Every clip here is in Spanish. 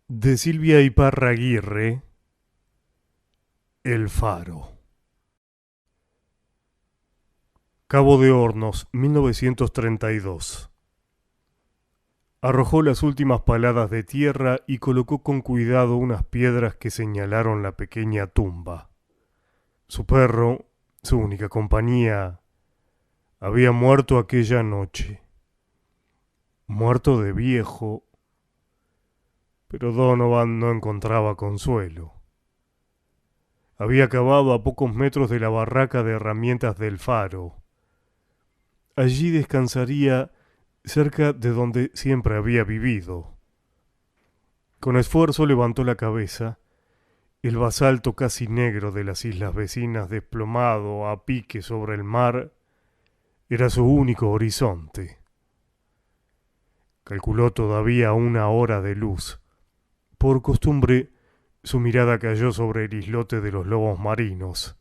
De Silvia Iparraguirre, El Faro. Cabo de Hornos, 1932. Arrojó las últimas paladas de tierra y colocó con cuidado unas piedras que señalaron la pequeña tumba. Su perro, su única compañía, había muerto aquella noche. Muerto de viejo, pero Donovan no encontraba consuelo. Había acabado a pocos metros de la barraca de herramientas del faro. Allí descansaría cerca de donde siempre había vivido. Con esfuerzo levantó la cabeza. El basalto casi negro de las islas vecinas, desplomado a pique sobre el mar, era su único horizonte. Calculó todavía 1 hora de luz. Por costumbre, su mirada cayó sobre el islote de los lobos marinos.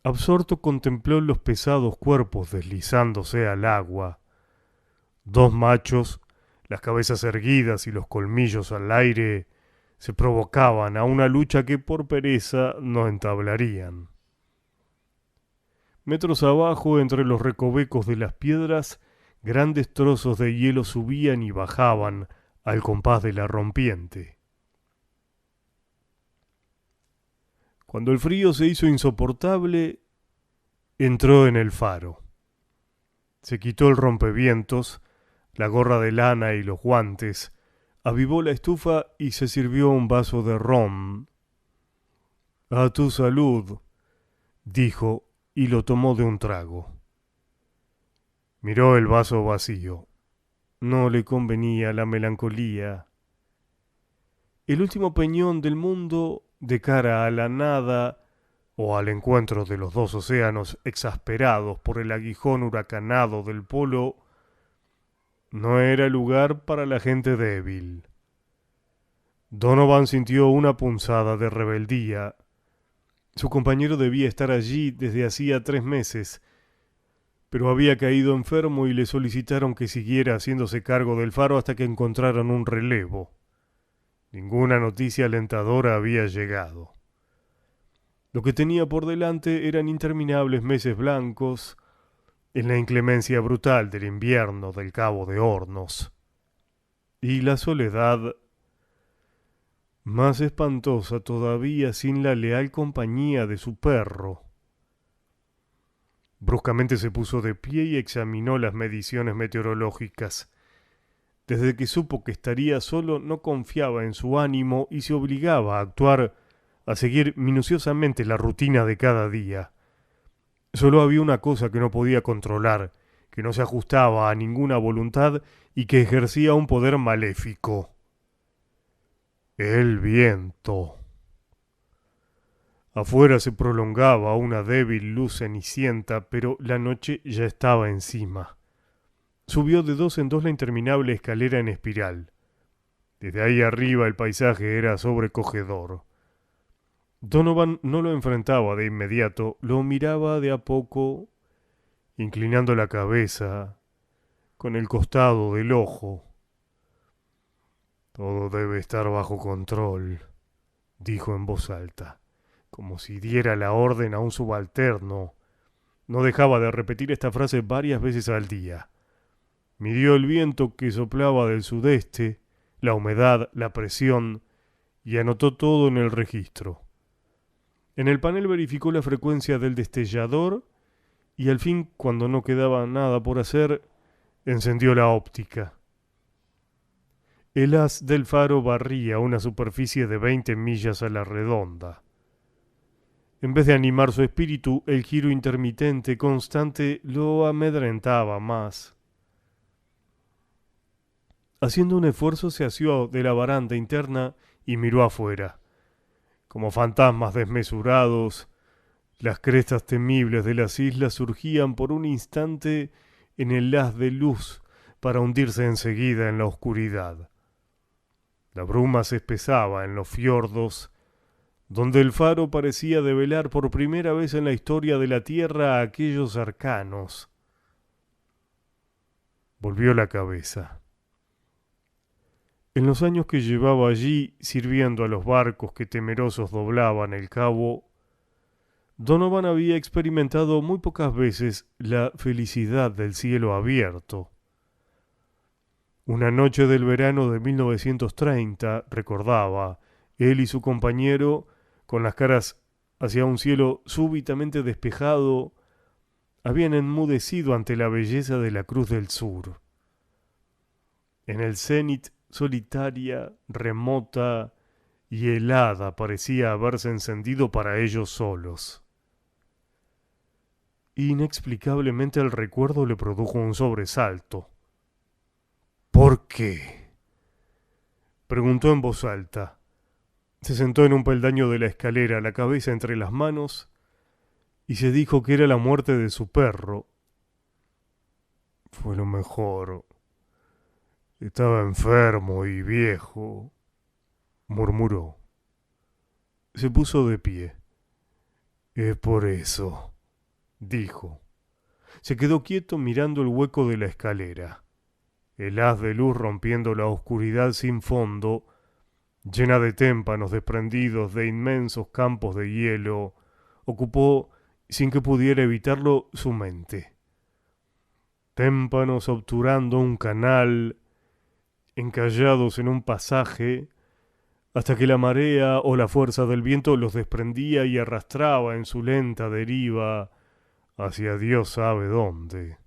Absorto contempló los pesados cuerpos deslizándose al agua. Dos machos, las cabezas erguidas y los colmillos al aire, se provocaban a una lucha que por pereza no entablarían. Metros abajo, entre los recovecos de las piedras, grandes trozos de hielo subían y bajaban al compás de la rompiente. Cuando el frío se hizo insoportable, entró en el faro. Se quitó el rompevientos, la gorra de lana y los guantes, avivó la estufa y se sirvió un vaso de ron. A tu salud, dijo, y lo tomó de un trago. Miró el vaso vacío. No le convenía la melancolía. El último peñón del mundo, de cara a la nada o al encuentro de los dos océanos exasperados por el aguijón huracanado del polo, no era lugar para la gente débil. Donovan sintió una punzada de rebeldía. Su compañero debía estar allí desde hacía 3 meses, pero había caído enfermo y le solicitaron que siguiera haciéndose cargo del faro hasta que encontraran un relevo. Ninguna noticia alentadora había llegado. Lo que tenía por delante eran interminables meses blancos en la inclemencia brutal del invierno del Cabo de Hornos. Y la soledad, más espantosa todavía sin la leal compañía de su perro. Bruscamente se puso de pie y examinó las mediciones meteorológicas. Desde que supo que estaría solo, no confiaba en su ánimo y se obligaba a actuar, a seguir minuciosamente la rutina de cada día. Solo había una cosa que no podía controlar, que no se ajustaba a ninguna voluntad y que ejercía un poder maléfico. El viento. Afuera se prolongaba una débil luz cenicienta, pero la noche ya estaba encima. Subió de dos en dos la interminable escalera en espiral. Desde ahí arriba el paisaje era sobrecogedor. Donovan no lo enfrentaba de inmediato, lo miraba de a poco, inclinando la cabeza, con el costado del ojo. Todo debe estar bajo control, dijo en voz alta, como si diera la orden a un subalterno. No dejaba de repetir esta frase varias veces al día. Midió el viento que soplaba del sudeste, la humedad, la presión, y anotó todo en el registro. En el panel verificó la frecuencia del destellador y al fin, cuando no quedaba nada por hacer, encendió la óptica. El haz del faro barría una superficie de 20 millas a la redonda. En vez de animar su espíritu, el giro intermitente constante lo amedrentaba más. Haciendo un esfuerzo se asió de la baranda interna y miró afuera. Como fantasmas desmesurados, las crestas temibles de las islas surgían por un instante en el haz de luz para hundirse enseguida en la oscuridad. La bruma se espesaba en los fiordos, donde el faro parecía develar por primera vez en la historia de la tierra a aquellos arcanos. Volvió la cabeza. En los años que llevaba allí sirviendo a los barcos que temerosos doblaban el cabo, Donovan había experimentado muy pocas veces la felicidad del cielo abierto. Una noche del verano de 1930, recordaba, él y su compañero, con las caras hacia un cielo súbitamente despejado, habían enmudecido ante la belleza de la Cruz del Sur. En el cenit, solitaria, remota y helada, parecía haberse encendido para ellos solos. Inexplicablemente el recuerdo le produjo un sobresalto. ¿Por qué? Preguntó en voz alta. Se sentó en un peldaño de la escalera, la cabeza entre las manos, y se dijo que era la muerte de su perro. Fue lo mejor. Estaba enfermo y viejo, murmuró. Se puso de pie. Es por eso, dijo. Se quedó quieto mirando el hueco de la escalera. El haz de luz rompiendo la oscuridad sin fondo, llena de témpanos desprendidos de inmensos campos de hielo, ocupó, sin que pudiera evitarlo, su mente. Témpanos obturando un canal, encallados en un pasaje, hasta que la marea o la fuerza del viento los desprendía y arrastraba en su lenta deriva hacia Dios sabe dónde.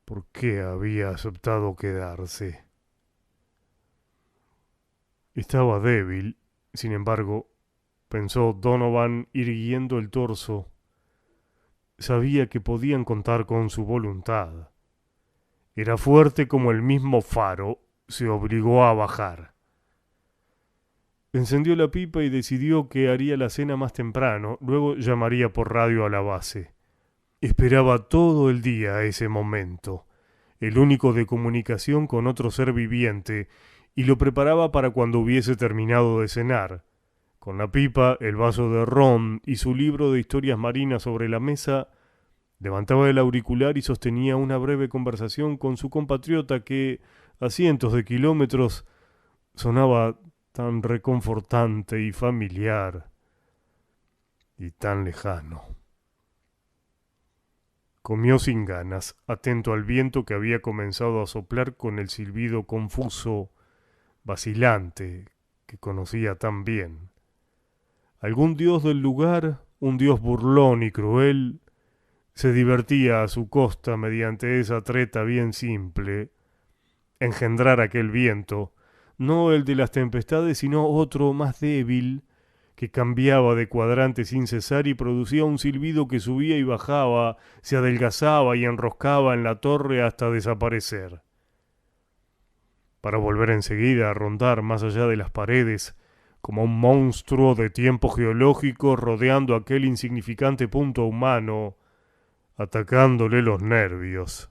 ¿Por qué había aceptado quedarse? Estaba débil, sin embargo, pensó Donovan irguiendo el torso. Sabía que podían contar con su voluntad. Era fuerte como el mismo faro. Se obligó a bajar. Encendió la pipa y decidió que haría la cena más temprano, luego llamaría por radio a la base. Esperaba todo el día ese momento, el único de comunicación con otro ser viviente, y lo preparaba para cuando hubiese terminado de cenar. Con la pipa, el vaso de ron y su libro de historias marinas sobre la mesa, levantaba el auricular y sostenía una breve conversación con su compatriota que, a cientos de kilómetros, sonaba tan reconfortante y familiar y tan lejano. Comió sin ganas, atento al viento que había comenzado a soplar con el silbido confuso, vacilante, que conocía tan bien. Algún dios del lugar, un dios burlón y cruel, se divertía a su costa mediante esa treta bien simple, engendrar aquel viento, no el de las tempestades, sino otro más débil, que cambiaba de cuadrante sin cesar y producía un silbido que subía y bajaba, se adelgazaba y enroscaba en la torre hasta desaparecer, para volver enseguida a rondar más allá de las paredes, como un monstruo de tiempo geológico rodeando aquel insignificante punto humano, atacándole los nervios.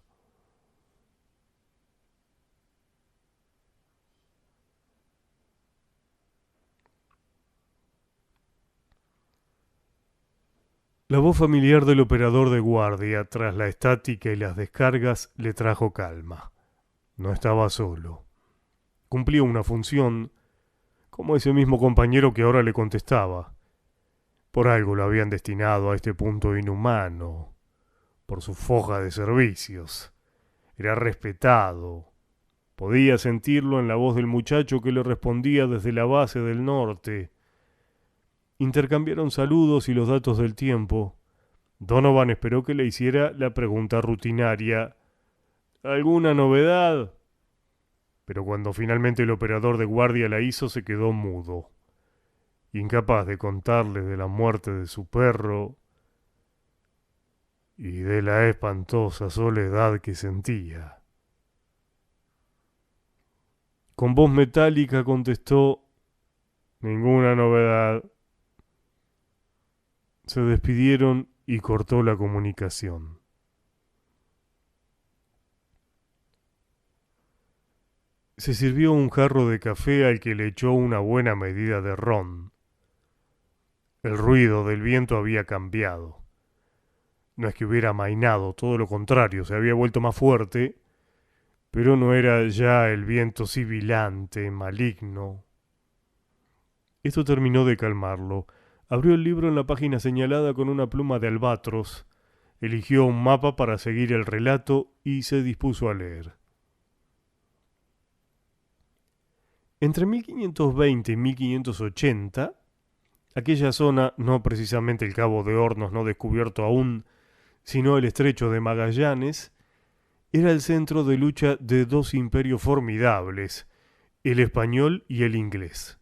La voz familiar del operador de guardia, tras la estática y las descargas, le trajo calma. No estaba solo. Cumplía una función, como ese mismo compañero que ahora le contestaba. Por algo lo habían destinado a este punto inhumano, por su foja de servicios. Era respetado. Podía sentirlo en la voz del muchacho que le respondía desde la base del norte. Intercambiaron saludos y los datos del tiempo. Donovan esperó que le hiciera la pregunta rutinaria. ¿Alguna novedad? Pero cuando finalmente el operador de guardia la hizo, se quedó mudo, incapaz de contarle de la muerte de su perro y de la espantosa soledad que sentía. Con voz metálica contestó: ninguna novedad. Se despidieron y cortó la comunicación. Se sirvió un jarro de café al que le echó una buena medida de ron. El ruido del viento había cambiado. No es que hubiera amainado, todo lo contrario, se había vuelto más fuerte, pero no era ya el viento sibilante, maligno. Esto terminó de calmarlo. Abrió el libro en la página señalada con una pluma de albatros, eligió un mapa para seguir el relato y se dispuso a leer. Entre 1520 y 1580, aquella zona, no precisamente el Cabo de Hornos no descubierto aún, sino el estrecho de Magallanes, era el centro de lucha de dos imperios formidables, el español y el inglés.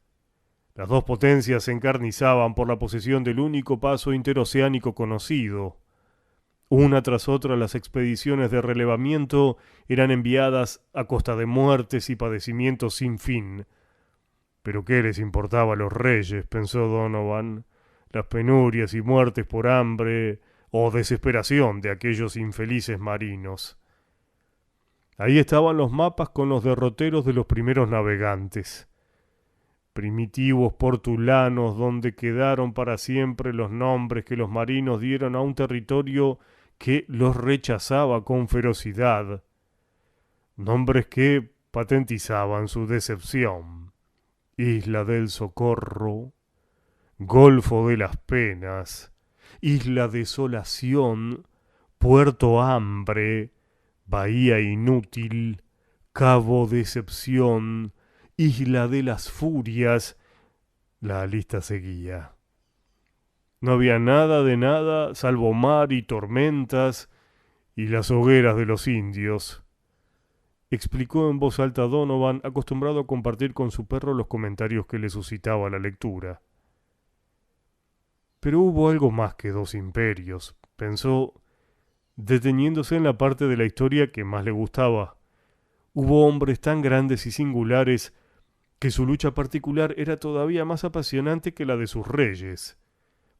Las dos potencias se encarnizaban por la posesión del único paso interoceánico conocido. Una tras otra las expediciones de relevamiento eran enviadas a costa de muertes y padecimientos sin fin. Pero qué les importaba a los reyes, pensó Donovan, las penurias y muertes por hambre o desesperación de aquellos infelices marinos. Ahí estaban los mapas con los derroteros de los primeros navegantes, primitivos portulanos donde quedaron para siempre los nombres que los marinos dieron a un territorio que los rechazaba con ferocidad, nombres que patentizaban su decepción. Isla del Socorro, Golfo de las Penas, Isla Desolación, Puerto Hambre, Bahía Inútil, Cabo Decepción, Isla de las Furias. La lista seguía. No había nada de nada salvo mar y tormentas y las hogueras de los indios, explicó en voz alta Donovan, acostumbrado a compartir con su perro los comentarios que le suscitaba la lectura. Pero hubo algo más que dos imperios, pensó, deteniéndose en la parte de la historia que más le gustaba. Hubo hombres tan grandes y singulares que su lucha particular era todavía más apasionante que la de sus reyes,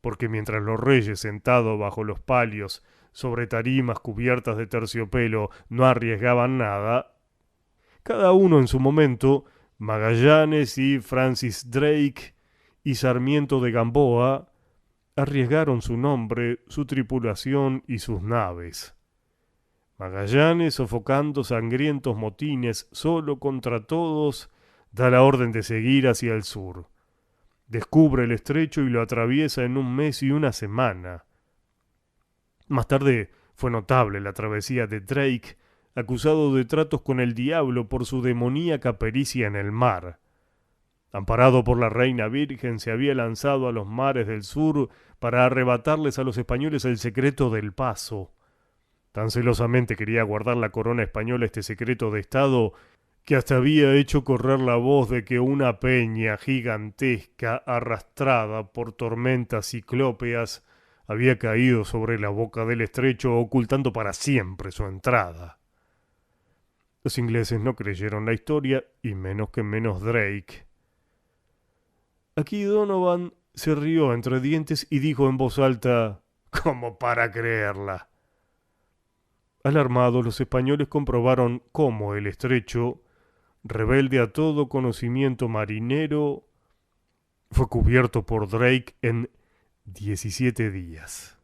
porque mientras los reyes sentados bajo los palios sobre tarimas cubiertas de terciopelo no arriesgaban nada, cada uno en su momento, Magallanes y Francis Drake y Sarmiento de Gamboa, arriesgaron su nombre, su tripulación y sus naves. Magallanes, sofocando sangrientos motines solo contra todos, da la orden de seguir hacia el sur. Descubre el estrecho y lo atraviesa en un mes y una semana. Más tarde fue notable la travesía de Drake, acusado de tratos con el diablo por su demoníaca pericia en el mar. Amparado por la reina virgen, se había lanzado a los mares del sur para arrebatarles a los españoles el secreto del paso. Tan celosamente quería guardar la corona española este secreto de estado que hasta había hecho correr la voz de que una peña gigantesca, arrastrada por tormentas ciclópeas, había caído sobre la boca del estrecho, ocultando para siempre su entrada. Los ingleses no creyeron la historia, y menos que menos Drake. Aquí Donovan se rió entre dientes y dijo en voz alta, «¿Cómo para creerla?» Alarmados, los españoles comprobaron cómo el estrecho, rebelde a todo conocimiento marinero, fue cubierto por Drake en 17 días.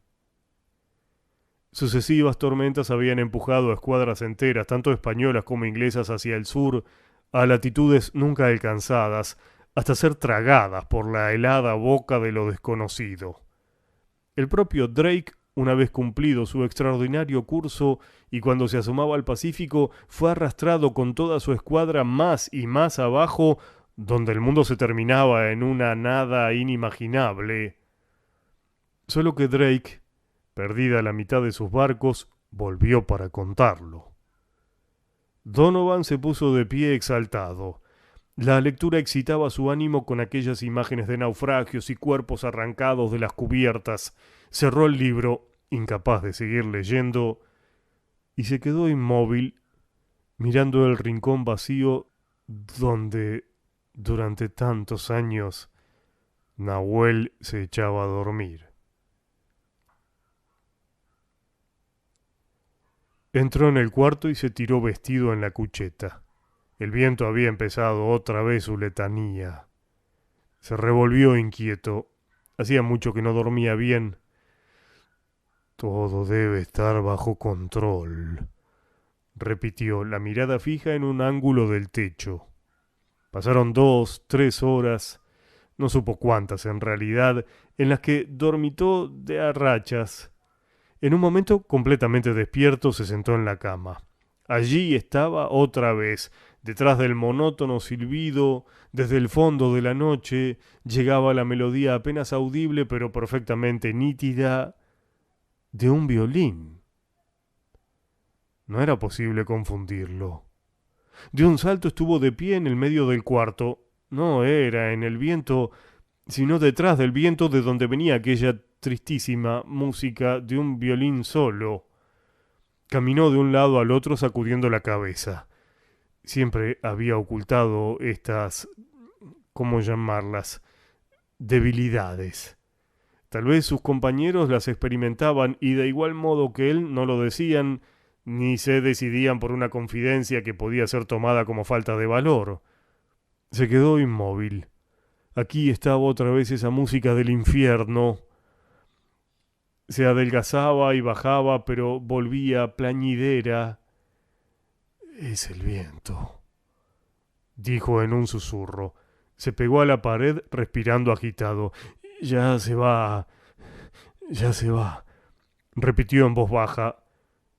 Sucesivas tormentas habían empujado a escuadras enteras, tanto españolas como inglesas, hacia el sur, a latitudes nunca alcanzadas, hasta ser tragadas por la helada boca de lo desconocido. El propio Drake, una vez cumplido su extraordinario curso y cuando se asomaba al Pacífico, fue arrastrado con toda su escuadra más y más abajo, donde el mundo se terminaba en una nada inimaginable. Solo que Drake, perdida la mitad de sus barcos, volvió para contarlo. Donovan se puso de pie exaltado. La lectura excitaba su ánimo con aquellas imágenes de naufragios y cuerpos arrancados de las cubiertas. Cerró el libro, incapaz de seguir leyendo, y se quedó inmóvil, mirando el rincón vacío donde, durante tantos años, Nahuel se echaba a dormir. Entró en el cuarto y se tiró vestido en la cucheta. El viento había empezado otra vez su letanía. Se revolvió inquieto. Hacía mucho que no dormía bien. Todo debe estar bajo control. repitió, la mirada fija en un ángulo del techo. Pasaron 2, 3 horas, no supo cuántas en realidad, en las que dormitó de a rachas. En un momento, completamente despierto, se sentó en la cama. Allí estaba otra vez, detrás del monótono silbido, desde el fondo de la noche, llegaba la melodía apenas audible pero perfectamente nítida de un violín. No era posible confundirlo. De un salto estuvo de pie en el medio del cuarto. No era en el viento, sino detrás del viento de donde venía aquella tristísima música de un violín solo. Caminó de un lado al otro sacudiendo la cabeza. Siempre había ocultado estas, ¿cómo llamarlas?, debilidades. Tal vez sus compañeros las experimentaban y de igual modo que él no lo decían, ni se decidían por una confidencia que podía ser tomada como falta de valor. Se quedó inmóvil. Aquí estaba otra vez esa música del infierno. Se adelgazaba y bajaba, pero volvía plañidera. Es el viento, dijo en un susurro. Se pegó a la pared respirando agitado. Ya se va, ya se va, repitió en voz baja,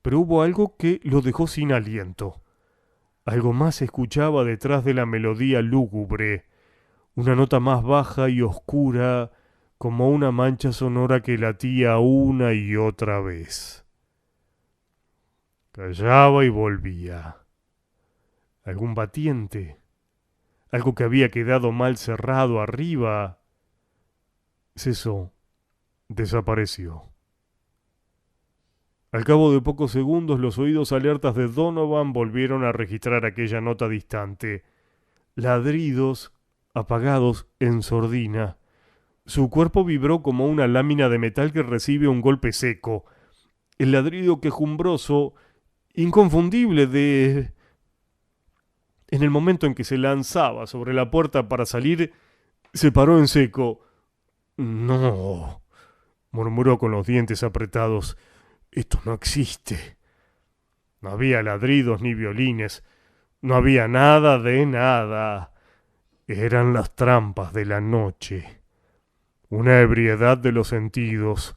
pero hubo algo que lo dejó sin aliento. Algo más se escuchaba detrás de la melodía lúgubre, una nota más baja y oscura, como una mancha sonora que latía una y otra vez. Callaba y volvía. Algún batiente, algo que había quedado mal cerrado arriba, cesó, desapareció. Al cabo de pocos segundos los oídos alertas de Donovan volvieron a registrar aquella nota distante. Ladridos apagados en sordina. Su cuerpo vibró como una lámina de metal que recibe un golpe seco. El ladrido quejumbroso, inconfundible de... En el momento en que se lanzaba sobre la puerta para salir, se paró en seco. No, murmuró con los dientes apretados. Esto no existe. No había ladridos ni violines. No había nada de nada. Eran las trampas de la noche. Una ebriedad de los sentidos.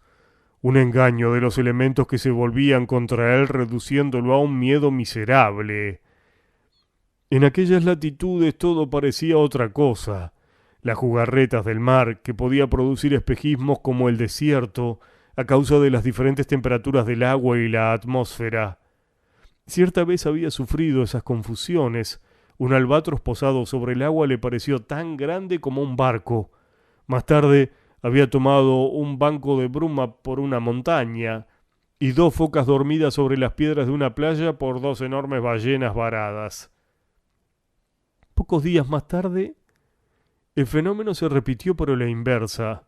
Un engaño de los elementos que se volvían contra él reduciéndolo a un miedo miserable. En aquellas latitudes todo parecía otra cosa. Las jugarretas del mar, que podía producir espejismos como el desierto, a causa de las diferentes temperaturas del agua y la atmósfera. Cierta vez había sufrido esas confusiones. Un albatros posado sobre el agua le pareció tan grande como un barco. Más tarde había tomado un banco de bruma por una montaña, y 2 focas dormidas sobre las piedras de una playa por 2 enormes ballenas varadas. Pocos días más tarde, el fenómeno se repitió pero a la inversa.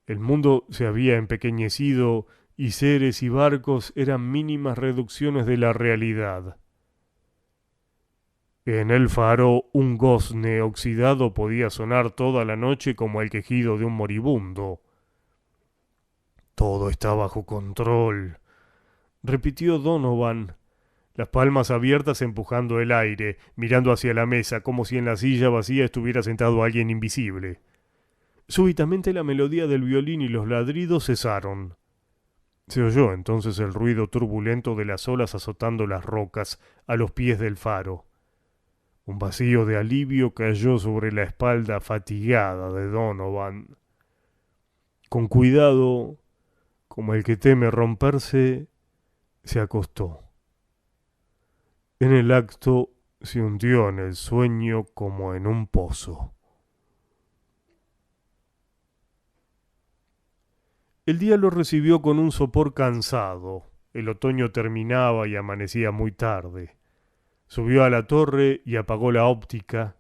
El mundo se había empequeñecido y seres y barcos eran mínimas reducciones de la realidad. En el faro un gozne oxidado podía sonar toda la noche como el quejido de un moribundo. Todo está bajo control, repitió Donovan, las palmas abiertas empujando el aire, mirando hacia la mesa, como si en la silla vacía estuviera sentado alguien invisible. Súbitamente la melodía del violín y los ladridos cesaron. Se oyó entonces el ruido turbulento de las olas azotando las rocas a los pies del faro. Un vacío de alivio cayó sobre la espalda fatigada de Donovan. Con cuidado, como el que teme romperse, se acostó. En el acto se hundió en el sueño como en un pozo. El día lo recibió con un sopor cansado. El otoño terminaba y amanecía muy tarde. Subió a la torre y apagó la óptica.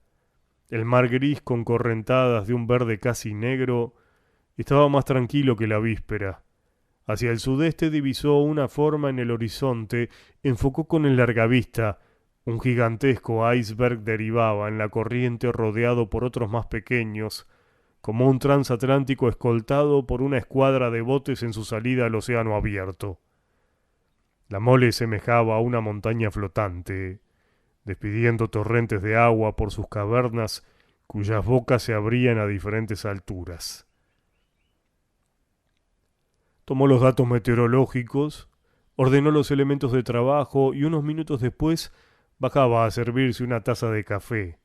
El mar gris con correntadas de un verde casi negro estaba más tranquilo que la víspera. Hacia el sudeste divisó una forma en el horizonte, enfocó con el largavista. Un gigantesco iceberg derivaba en la corriente rodeado por otros más pequeños, como un transatlántico escoltado por una escuadra de botes en su salida al océano abierto. La mole semejaba a una montaña flotante, despidiendo torrentes de agua por sus cavernas cuyas bocas se abrían a diferentes alturas. Tomó los datos meteorológicos, ordenó los elementos de trabajo y unos minutos después bajaba a servirse una taza de café.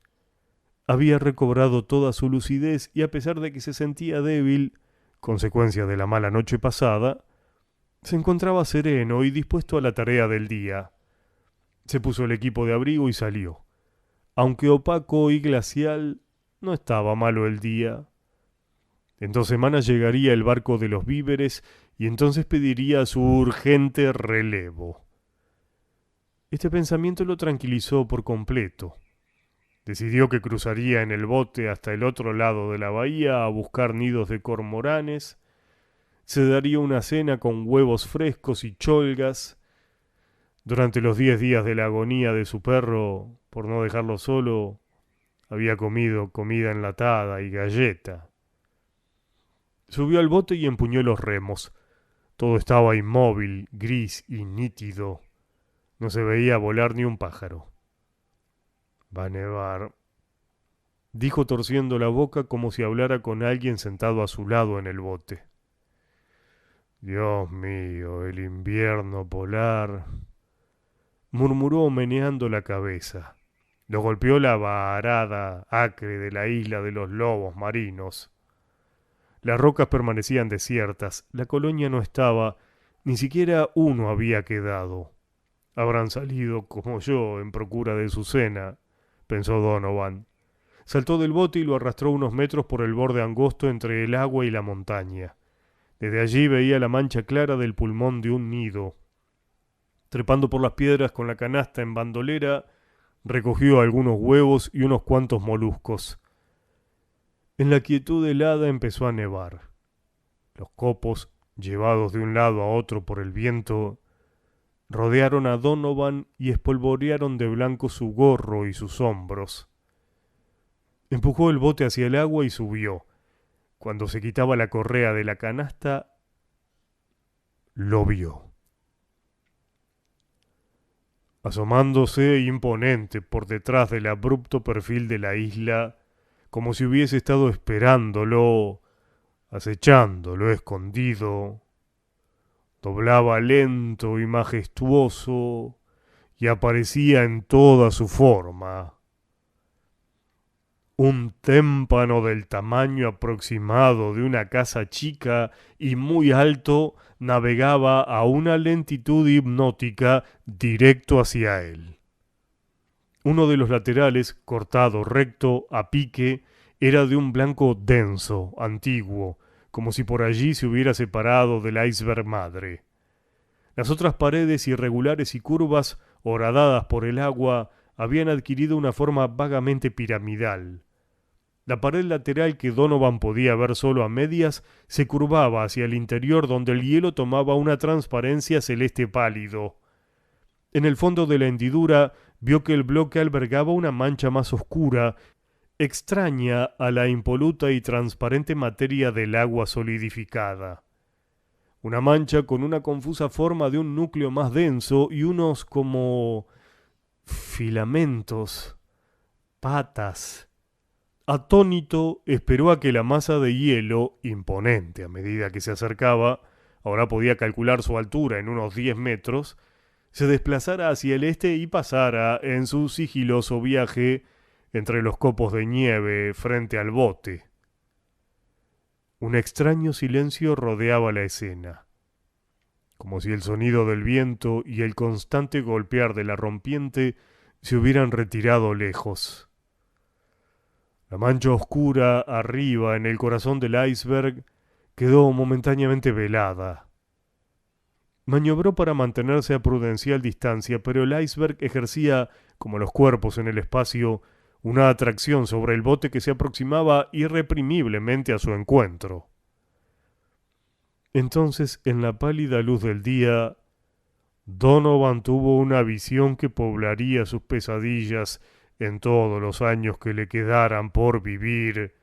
Había recobrado toda su lucidez y a pesar de que se sentía débil, consecuencia de la mala noche pasada, se encontraba sereno y dispuesto a la tarea del día. Se puso el equipo de abrigo y salió. Aunque opaco y glacial, no estaba malo el día. En 2 semanas llegaría el barco de los víveres y entonces pediría su urgente relevo. Este pensamiento lo tranquilizó por completo. Decidió que cruzaría en el bote hasta el otro lado de la bahía a buscar nidos de cormoranes, se daría una cena con huevos frescos y cholgas. Durante los 10 días de la agonía de su perro, por no dejarlo solo, había comido comida enlatada y galleta. Subió al bote y empuñó los remos. Todo estaba inmóvil, gris y nítido. No se veía volar ni un pájaro. Va a nevar, dijo torciendo la boca como si hablara con alguien sentado a su lado en el bote. Dios mío, el invierno polar, murmuró meneando la cabeza. Lo golpeó la varada acre de la isla de los lobos marinos. Las rocas permanecían desiertas, la colonia no estaba, ni siquiera uno había quedado. Habrán salido, como yo, en procura de su cena, pensó Donovan. Saltó del bote y lo arrastró unos metros por el borde angosto entre el agua y la montaña. Desde allí veía la mancha clara del pulmón de un nido. Trepando por las piedras con la canasta en bandolera, recogió algunos huevos y unos cuantos moluscos. En la quietud helada empezó a nevar. Los copos, llevados de un lado a otro por el viento, rodearon a Donovan y espolvorearon de blanco su gorro y sus hombros. Empujó el bote hacia el agua y subió. Cuando se quitaba la correa de la canasta, lo vio. Asomándose imponente por detrás del abrupto perfil de la isla, como si hubiese estado esperándolo, acechándolo escondido, doblaba lento y majestuoso y aparecía en toda su forma. Un témpano del tamaño aproximado de una casa chica y muy alto navegaba a una lentitud hipnótica directo hacia él. Uno de los laterales, cortado recto, a pique, era de un blanco denso, antiguo, como si por allí se hubiera separado del iceberg madre. Las otras paredes irregulares y curvas, horadadas por el agua, habían adquirido una forma vagamente piramidal. La pared lateral que Donovan podía ver solo a medias se curvaba hacia el interior donde el hielo tomaba una transparencia celeste pálido. En el fondo de la hendidura vio que el bloque albergaba una mancha más oscura, extraña a la impoluta y transparente materia del agua solidificada. Una mancha con una confusa forma de un núcleo más denso y unos como filamentos, patas. Atónito, esperó a que la masa de hielo, imponente a medida que se acercaba, ahora podía calcular su altura en unos 10 metros, se desplazara hacia el este y pasara en su sigiloso viaje entre los copos de nieve frente al bote. Un extraño silencio rodeaba la escena, como si el sonido del viento y el constante golpear de la rompiente se hubieran retirado lejos. La mancha oscura arriba en el corazón del iceberg quedó momentáneamente velada. Maniobró para mantenerse a prudencial distancia, pero el iceberg ejercía, como los cuerpos en el espacio, una atracción sobre el bote que se aproximaba irreprimiblemente a su encuentro. Entonces, en la pálida luz del día, Donovan tuvo una visión que poblaría sus pesadillas en todos los años que le quedaran por vivir,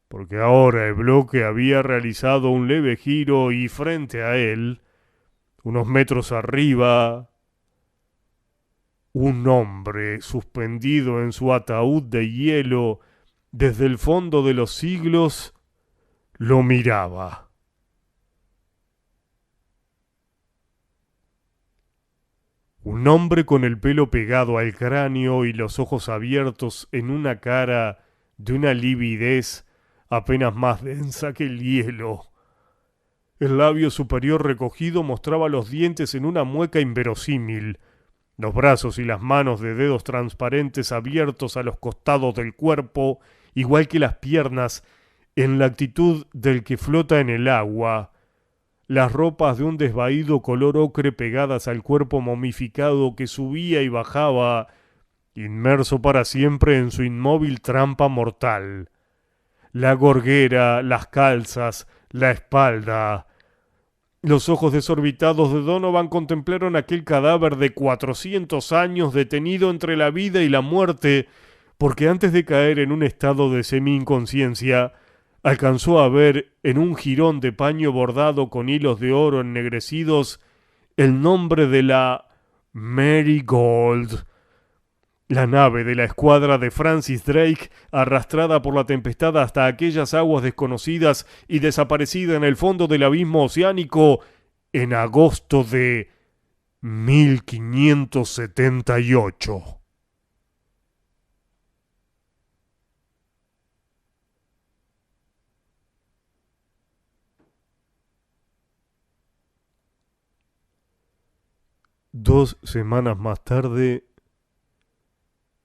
porque ahora el bloque había realizado un leve giro y frente a él, Unos metros arriba, un hombre suspendido en su ataúd de hielo desde el fondo de los siglos lo miraba. Un hombre con el pelo pegado al cráneo y los ojos abiertos en una cara de una lividez apenas más densa que el hielo. El labio superior recogido mostraba los dientes en una mueca inverosímil, los brazos y las manos de dedos transparentes abiertos a los costados del cuerpo, igual que las piernas, en la actitud del que flota en el agua, las ropas de un desvaído color ocre pegadas al cuerpo momificado que subía y bajaba, inmerso para siempre en su inmóvil trampa mortal. La gorguera, las calzas, la espalda. Los ojos desorbitados de Donovan contemplaron aquel cadáver de 400 años detenido entre la vida y la muerte, porque antes de caer en un estado de semi-inconsciencia, alcanzó a ver en un jirón de paño bordado con hilos de oro ennegrecidos el nombre de la Marigold, la nave de la escuadra de Francis Drake, arrastrada por la tempestad hasta aquellas aguas desconocidas y desaparecida en el fondo del abismo oceánico en agosto de 1578. Dos semanas más tarde,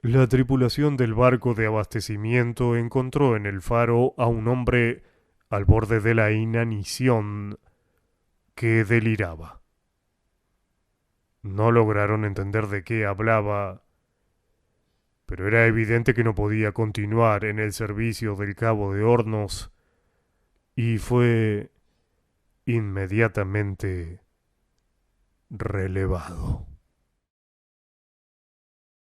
la tripulación del barco de abastecimiento encontró en el faro a un hombre al borde de la inanición que deliraba. No lograron entender de qué hablaba, pero era evidente que no podía continuar en el servicio del Cabo de Hornos y fue inmediatamente relevado.